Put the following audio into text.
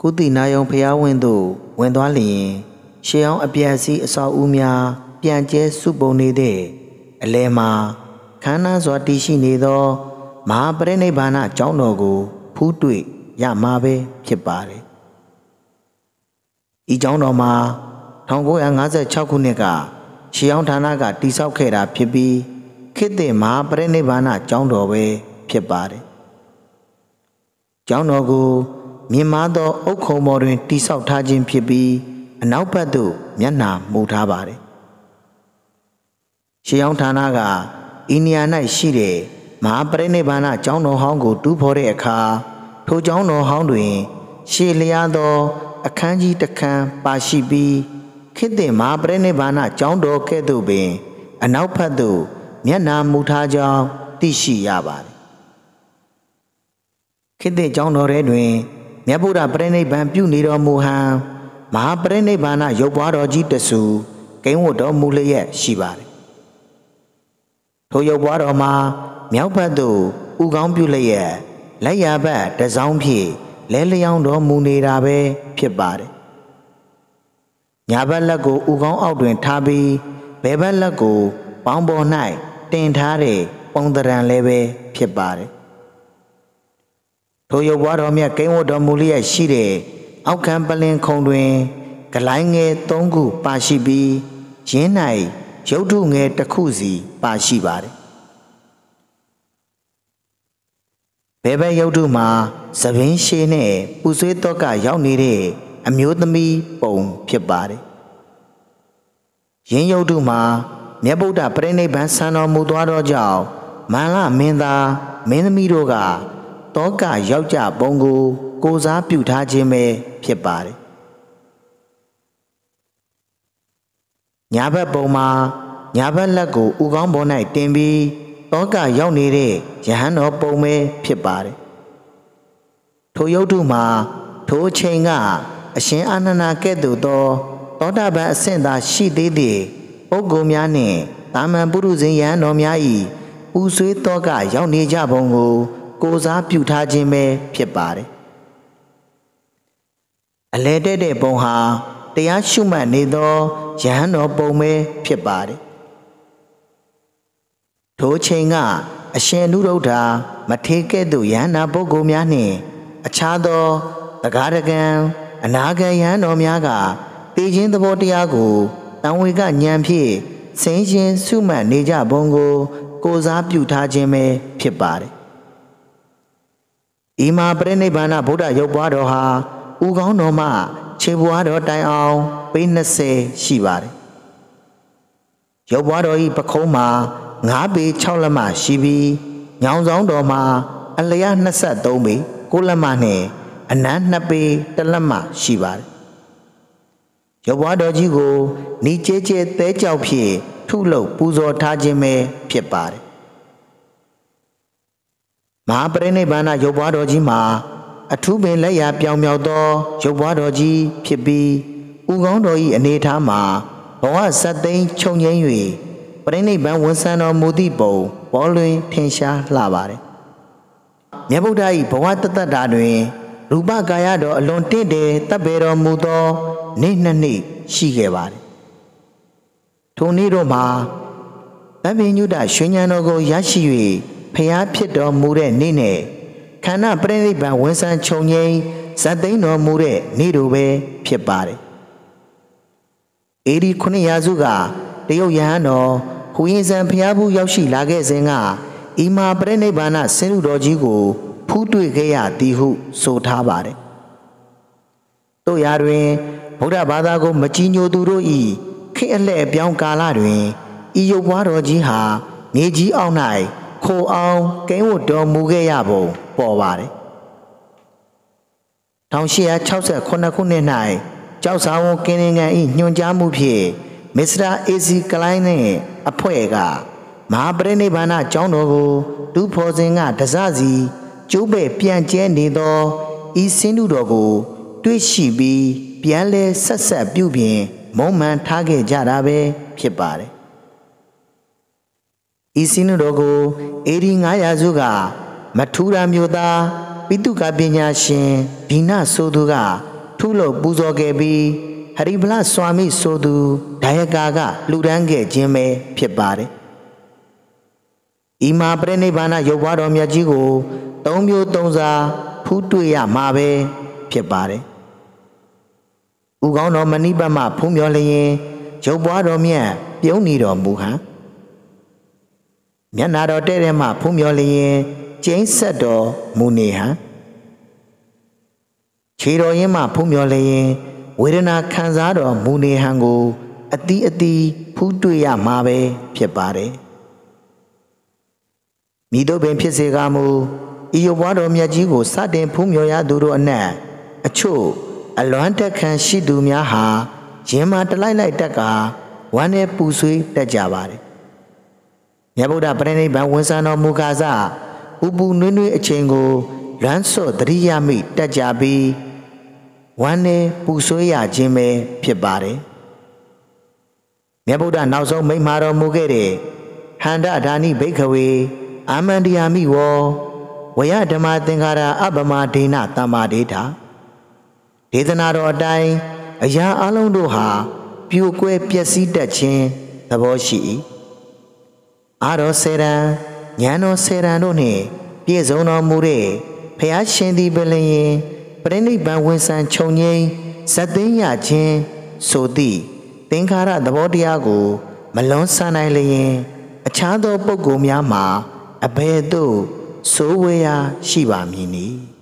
ကုတိနာယုံဖျားဝင်းသို့ဝင်သွားလျင်ရှေးအောင်အပြည့်စီအစောဦးများပြန်ကျဲစုပုံနေတဲ့အလဲမှာခန္ဓာစွာတည်ရှိနေသောမဟာပရိနိဗ္ဗာန်ကျောင်းတော်ကိုဖူးတွေ့ရမှာပဲဖြစ်ပါတယ်။ဤကျောင်းတော်မှာ1956ခုနှစ်ကရှေးအောင်ဌာနကတည်ဆောက်ခဲ့တာဖြစ်ပြီးခေတ်သစ်မဟာပရိနိဗ္ဗာန်ကျောင်းတော်ပဲဖြစ်ပါတယ်။ကျောင်းတော်ကိုမြင့်မားသောအုတ်ခုံပေါ်တွင်တည်ဆောက်ထားခြင်းဖြစ်ပြီးအနောက်ဘက်သို့မျက်နှာမူထားပါတယ်။ရှေးအောင်ဌာနကဤနေရာ၌ရှိတဲ့မဟာပရိနိဗ္ဗာန်ကျောင်းတော်ဟောင်းကိုတူးဖော်တဲ့အခါထိုကျောင်းတော်ဟောင်းတွင်ရှေးလျားသောအခန်းကြီးတစ်ခန်းပါရှိပြီးခေတ်သစ်မဟာပရိနိဗ္ဗာန်ကျောင်းတော်ကဲ့သို့ပင်အနောက်ဘက်သို့မျက်နှာမူထားကြောင်းသိရှိရပါတယ်။ခေတ်သစ်ကျောင်းတော်ထဲတွင်မြတ်ဗုဒ္ဓပရိနိဗ္ဗာန်ပြုနေတော်မူဟန်မဟာပရိနိဗ္ဗာန်ရုပ်ပွားတော်ကြီးတဆူကိန်းဝတ်တော်မူလျက်ရှိပါတယ်။ထိုရုပ်ပွားတော်မှာမြောက်ဘက်သို့ဥကောင်းပြုလျက်လက်ရဘက်တစောင်းဖြင့်လဲလျောင်းတော်မူနေတာပဲဖြစ်ပါတယ်။ညာဘက်လက်ကိုဥကောင်းအောက်တွင်ထားပြီးဘယ်ဘက်လက်ကိုပေါင်းပေါ်၌တင်ထားတဲ့ပုံသဏ္ဍာန်လည်းပဲဖြစ်ပါတယ်။ထိုရုပ်ပွားတော်မြတ်ကိန်းဝတ်တော်မူလျက်ရှိတဲ့အောက်ခံပလင်ခုံတွင်ဂလိုင်းငယ်၃ခုပါရှိပြီးရင်း၌ရုပ်ထုငယ်တစ်ခုစီပါရှိပါတယ်။ဘယ်ဘက်ရုပ်ထုမှာသပင်းရှည်နဲ့ပူဆွေးတော့ကရောက်နေတဲ့အမျိုးသမီးပုံဖြစ်ပါတယ်။ရင်းရုပ်ထုမှာမြတ်ဗုဒ္ဓပရိနိဗ္ဗာန်ဆံတော်မူသွားသောကြောင့်မန္လမင်းသားမင်းသမီးတို့ကတောကယောက်ျားပုံကိုစားပြုထားခြင်းပဲဖြစ်ပါတယ်။ညာဘက်ပုံမှာညာဘက်လက်ကိုဥကောင်းပေါ်၌တင်ပြီးတောကရောက်နေတဲ့ယဟန်တော်ပုံပဲဖြစ်ပါတယ်။ထိုရုပ်ထုမှာထိုအချိန်ကအရှင်အာနန္ဒာကဲ့သို့သောသောတာပန်အဆင့်သာရှိသေးသည့်ပုဂ္ဂိုလ်များနှင့်တာမန်ပုရုဇဉ်ယဟန်တော်များ၏ပူဆွေးတောကရောက်နေကြပုံကိုစားပြုထားခြင်းပဲဖြစ်ပါတယ်။အလဲတဲ့တဲ့ပုံဟာတရားရှုမှတ်နေသောယဟန်တော်ပုံပဲဖြစ်ပါတယ်။ထိုချိန်ကအရှင်နုရုဒ္ဓမထေကဲ့သို့ယဟန္တာပုဂ္ဂိုလ်များနှင့်အခြားသောတဂါရကံအနာဂံယဟန်တော်များကသိခြင်းသဘောတရားကိုတံဝေကဉာဏ်ဖြင့်ဆင်းရှင်းစုမှတ်နေကြပုံကိုစားပြုထားခြင်းပဲဖြစ်ပါတယ်။ဤမှာပရိနိဗ္ဗာန်ဗုဒ္ဓရုပ်ပွားတော်ဟာဥကောင်းတော်မှခြေပွားတော်တိုင်အောင်ပေ20ရှိပါတယ်။ရုပ်ပွားတော်ဤပခုံးမှာ9ပေ6လက်မရှိပြီးညောင်ဆောင်တော်မှာအလျား23ပေ9လက်မနဲ့အနမ်း2ပေ1လက်မရှိပါတယ်။ရုပ်ပွားတော်ကြီးကိုနီကျဲကျဲသဲကြောက်ဖြင့်ထုလုပ်ပူဇော်ထားခြင်းပဲဖြစ်ပါတယ်။မဟာပရိနိဗ္ဗာန်ရုပ်ပွားတော်ကြီးမှာအထူးပင်လက်ရာပြောင်မြောက်သောရုပ်ပွားတော်ကြီးဖြစ်ပြီးဥကောင်းတော်၏အနေထားမှာဘဝဇတ်သိမ်းချုပ်ငြိမ်း၍ပရိနိဗ္ဗာန်ဝန်ဆံတော်မူသည့်ပုံပေါ်လွင်ထင်ရှားလှပါတယ်။မြတ်ဗုဒ္ဓ၏ဘဝတသက်တာတွင်ရူပကာယတော်အလွန်တင့်တယ်တပ်ပေတော်မူသောနေ့နှစ်နေ့ရှိခဲ့ပါတယ်။ထိုနေ့တို့မှာဗဗ္ဗညုတရွှေဉာဏ်တော်ကိုရရှိ၍ဖျားဖြစ်တော်မူတဲ့နေ့နဲ့ခန္ဓာပရိနိဗ္ဗာန်ဝန်ဆံချုပ်ငြိမ်းဇတ်သိမ်းတော်မူတဲ့နေ့တို့ပဲဖြစ်ပါတယ်။အေဒီ9ရာစုကတရုတ်ယဟန်တော်ဟူရင်ဇံဖျားဘူးရောက်ရှိလာခဲ့စဉ်ကဤမှာပရိနိဗ္ဗာန်ဆင်းရဲတော်ကြီးကိုဖူးတွေ့ခဲ့ရသည်ဟုဆိုထားပါတယ်။တို့ရာတွင်ဗုဒ္ဓဘာသာကိုမကြည်ညိုသူတို့၏ခေတ်အလှည့်အပြောင်းကာလတွင်ဤရုပ်ပွားတော်ကြီးဟာမြေကြီးအောက်၌ခိုအောင်ကိန်းဝတ်တော်မူခဲ့ရပုံပေါ်ပါတယ်။1868ခုနှစ်၌ကျောက်စာဝန်ကင်းငန်၏ညွှန်ကြားမှုဖြင့်မစ္စတာအေစီကလိုင်းနှင့်အဖွဲ့ကမဟာပရိနိဗ္ဗာန်ကျောင်းတော်ကိုဒုဖော်စဉ်ကတစစီကျိုးပဲ့ပြန်ကျဲနေသောဤစင်းတုတော်ကိုတွေ့ရှိပြီးပြန်လဲဆက်ပြုပြင်မုံမှန်ထားခဲ့ကြတာပဲဖြစ်ပါတယ်။ဤစင်းတုတော်ကိုအေဒီ900စုကမထူရာမျိုးသားပိတုကပညာရှင်ဘီနဆိုသူက ထုလို့ပူဇော်ခဲ့ပြီးဟရိဗလစွာမိဆိုသူဒါယကာကလှူဒန်းခဲ့ခြင်းပဲဖြစ်ပါတယ်။ဤမှာပြိဋိဘံရုပ်ဘွားတော်မြတ်ကြီးကိုသုံးမျိုးသုံးစားဖူးတွေ့ရမှာပဲဖြစ်ပါတယ်။ဥကောင်းတော်မဏိပတ်မှဖုံးမြော်လျင်ရုပ်ဘွားတော်မြတ်ပြုံးနေတော်မူဟန်မျက်နာတော်တဲ့ထဲမှဖုံးမြော်လျင်ကျိန်းဆက်တော်မူနေဟန်ခြေတော်ရင်းမှဖုံးမြော်လျင်ဝေဒနာခံစားတော်မူနေဟန်ကိုအတီးအတီးဖူးတွေ့ရမှာပဲဖြစ်ပါတယ်မိတို့ပင်ဖြစ်စေကမူဤရုပ်ဘွားတော်မြတ်ကြီးကိုစတင်ဖုံးမြော်ရသူတို့အနက်အချို့အလွမ်းတက်ခံရှိသူများဟာရင်မှာတလိုက်လိုက်တက်ကဝမ်းနဲ့ပူဆွေးတက်ကြပါတယ်မြတ်ဗုဒ္ဓပရိနိဗ္ဗာန်ဝန်ဆံတော်မူကားစပူပူနွေးနွေးအချိန်ကိုလွမ်းစော့တရိယာမိတက်ကြပြီးဝမ်းနဲ့ပူဆွေးရခြင်းပဲဖြစ်ပါတယ်မြတ်ဗုဒ္ဓနောက်ဆုံးမိန့်မှာတော်မူခဲ့တဲ့ဟန္တဒါနိဘိက္ခဝေအာမန္တယာမိဝောဝယဓမ္မသင်္ခါရအပမဒေနသမ္မာဒေတာဒေသနာတော်အတိုင်းအရာအလုံးတို့ဟာပြိုကွဲပျက်စီးတတ်ခြင်းသဘောရှိ၏အာရောစေရန်ဉာဏ်တော်စေရန်တို့နှင့်ပြည့်စုံတော်မူတဲ့ဖျားရှင်သည်ပင်လျင်ပရိနိဗ္ဗာန်ဝန်ဆံခြုံငိမ့်ဇတ်သိမ်းရခြင်းဆိုသည့်သင်္ခါရသဘောတရားကိုမလွန်ဆန်နိုင်လျင်အခြားသောပုဂ္ဂိုလ်များမှာအဘယ်သို့ဆိုးဝေးရာရှိပါမည်နည်း